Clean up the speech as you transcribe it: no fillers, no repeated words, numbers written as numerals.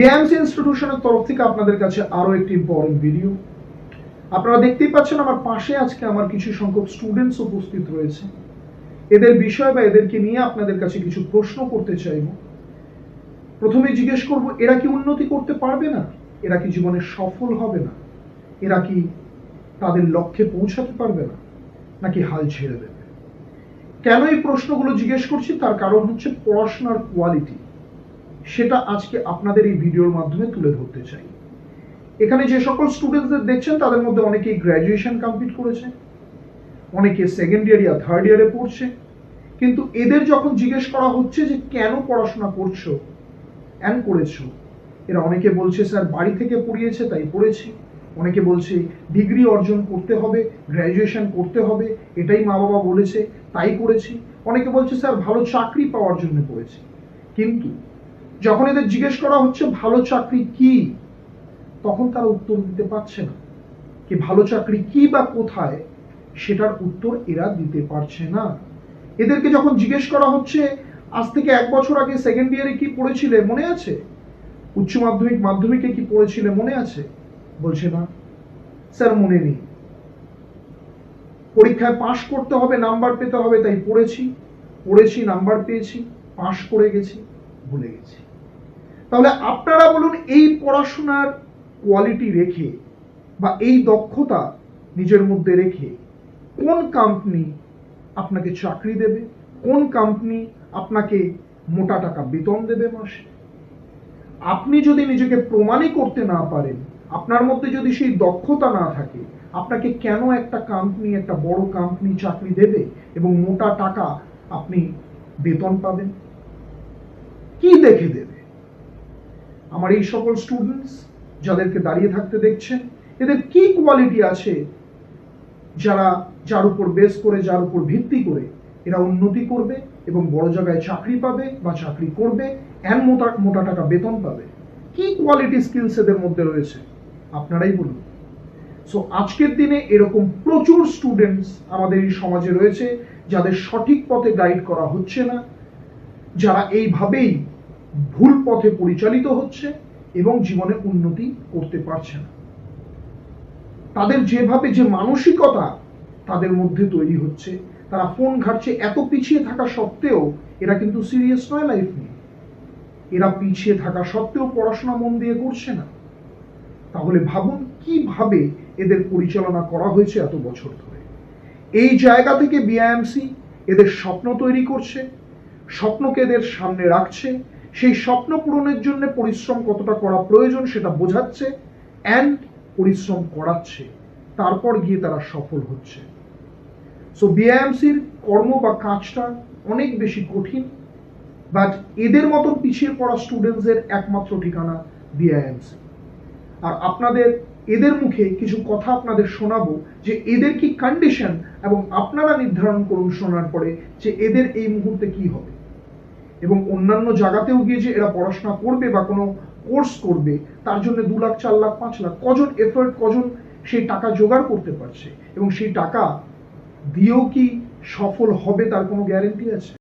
বিএএমসি ইনস্টিটিউশনের তরফ থেকে আপনাদের কাছে আরো একটি ইম্পর্টেন্ট ভিডিও। আপনারা দেখতেই পাচ্ছেন আমার পাশে আজকে আমার কিছু সংখ্যক স্টুডেন্টস উপস্থিত রয়েছে। এদের বিষয় বা এদেরকে নিয়ে আপনাদের কাছে কিছু প্রশ্ন করতে চাইব। প্রথমে জিজ্ঞেস করব, এরা কি উন্নতি করতে পারবে না? এরা কি জীবনে সফল হবে না? এরা কি তাদের লক্ষ্যে পৌঁছাতে পারবে না, নাকি হাল ছেড়ে দেবে? কেন এই প্রশ্নগুলো জিজ্ঞেস করছি তার কারণ হচ্ছে পড়াশোনার কোয়ালিটি, সেটা আজকে আপনাদের এই ভিডিওর মাধ্যমে তুলে ধরতে চাই। এখানে যে সকল স্টুডেন্টদের দেখছেন তাদের মধ্যে অনেকেই গ্র্যাজুয়েশন কমপ্লিট করেছে, অনেকে সেকেন্ড ইয়ার বা থার্ড ইয়ারে পড়ছে, কিন্তু এদের যখন জিজ্ঞেস করা হচ্ছে যে কেন পড়াশোনা করছো করেছো, এরা অনেকে বলছে স্যার বাড়ি থেকে পড়িয়েছে তাই পড়েছি, অনেকে বলছে ডিগ্রি অর্জন করতে হবে, গ্র্যাজুয়েশন করতে হবে, এটাই মা বাবা বলেছে তাই করেছি, অনেকে বলছে স্যার ভালো চাকরি পাওয়ার জন্য পড়েছি। কিন্তু যখন এদের জিজ্ঞেস করা হচ্ছে ভালো চাকরি কি, তখন তারা উত্তর দিতে পারছে না। কি ভালো চাকরি কি বা কোথায়, সেটার উত্তর এরা দিতে পারছে না। এদেরকে যখন জিজ্ঞেস করা হচ্ছে আজ থেকে 1 বছর আগে সেকেন্ড ইয়ারে কি পড়েছিলে মনে আছে, উচ্চ মাধ্যমিক মাধ্যমিকে কি পড়েছিলে মনে আছে, বলছে না স্যার মনে নেই, পরীক্ষায় পাশ করতে হবে, নাম্বার পেতে হবে তাই পড়েছি নাম্বার পেয়েছি, পাশ করে গেছি, ভুলে গেছি। তাহলে আপনারা বলুন, এই পড়াশোনার কোয়ালিটি রেখে বা এই দক্ষতা নিজের মধ্যে রেখে কোন কোম্পানি আপনাকে চাকরি দেবে, কোন কোম্পানি আপনাকে মোটা টাকা বেতন দেবে মাসে? আপনি যদি নিজেকে প্রমাণই করতে না পারেন, আপনার মধ্যে যদি সেই দক্ষতা না থাকে, আপনাকে কেন একটা কোম্পানি, একটা বড় কোম্পানি চাকরি দেবে এবং মোটা টাকা আপনি বেতন পাবেন? কি দেখে দেবে? আমার এই সকল স্টুডেন্টস যাদেরকে দাঁড়িয়ে থাকতে দেখছেন, এদের কি কোয়ালিটি আছে যার উপর বেস করে, যার উপর ভিত্তি করে এরা উন্নতি করবে এবং বড় জায়গায় চাকরি পাবে বা চাকরি করবে, মোটা টাকা বেতন পাবে? কি কোয়ালিটি স্কিলস এদের মধ্যে রয়েছে আপনারাই বলুন। সো আজকের দিনে এরকম প্রচুর স্টুডেন্টস আমাদের এই সমাজে রয়েছে যাদের সঠিক পথে গাইড করা হচ্ছে না, যারা এইভাবেই ভুল পথে পরিচালিত হচ্ছে এবং জীবনে উন্নতি করতে পারছে না। তাদের যেভাবে যে মানসিকতা তাদের মধ্যে তৈরি হচ্ছে, তারা ফোন ঘাটছে, এত পিছিয়ে থাকা সত্ত্বেও এরা কিন্তু সিরিয়াস নয় লাইফ নিয়ে, এরা পিছিয়ে থাকা সত্ত্বেও পড়াশোনা মন দিয়ে করছে না। তাহলে ভাবুন কিভাবে এদের পরিচালনা করা হয়েছে এত বছর ধরে। এই জায়গা থেকে বিআইএমসি এদের স্বপ্ন তৈরি করছে, স্বপ্নকে এদের সামনে রাখছে, সেই স্বপ্ন পূরণের জন্য পরিশ্রম কতটা করা প্রয়োজন সেটা বোঝাচ্ছে অ্যান্ড পরিশ্রম করাচ্ছে, তারপর গিয়ে তারা সফল হচ্ছে। সো বিআইএমসির কর্ম বা কাজটা অনেক বেশি কঠিন, বাট এদের মতন পিছিয়ে পড়া স্টুডেন্টসদের একমাত্র ঠিকানা বিআইএমসি। আর আপনাদের এদের মুখে কিছু কথা আপনাদের শোনাবো যে এদের কি কন্ডিশন, এবং আপনারা নির্ধারণ করুন শোনার পরে যে এদের এই মুহূর্তে কি হবে। এবং অন্যান্য জায়গাতেও গিয়ে যে এরা পড়াশোনা করবে বা কোনো কোর্স করবে, তার জন্য 2 লাখ 4 লাখ 5 লাখ কজন এফোর্ট, কজন সেই টাকা জোগাড় করতে পারছে, এবং সেই টাকা দিয়েও কি সফল হবে তার কোনো গ্যারেন্টি আছে?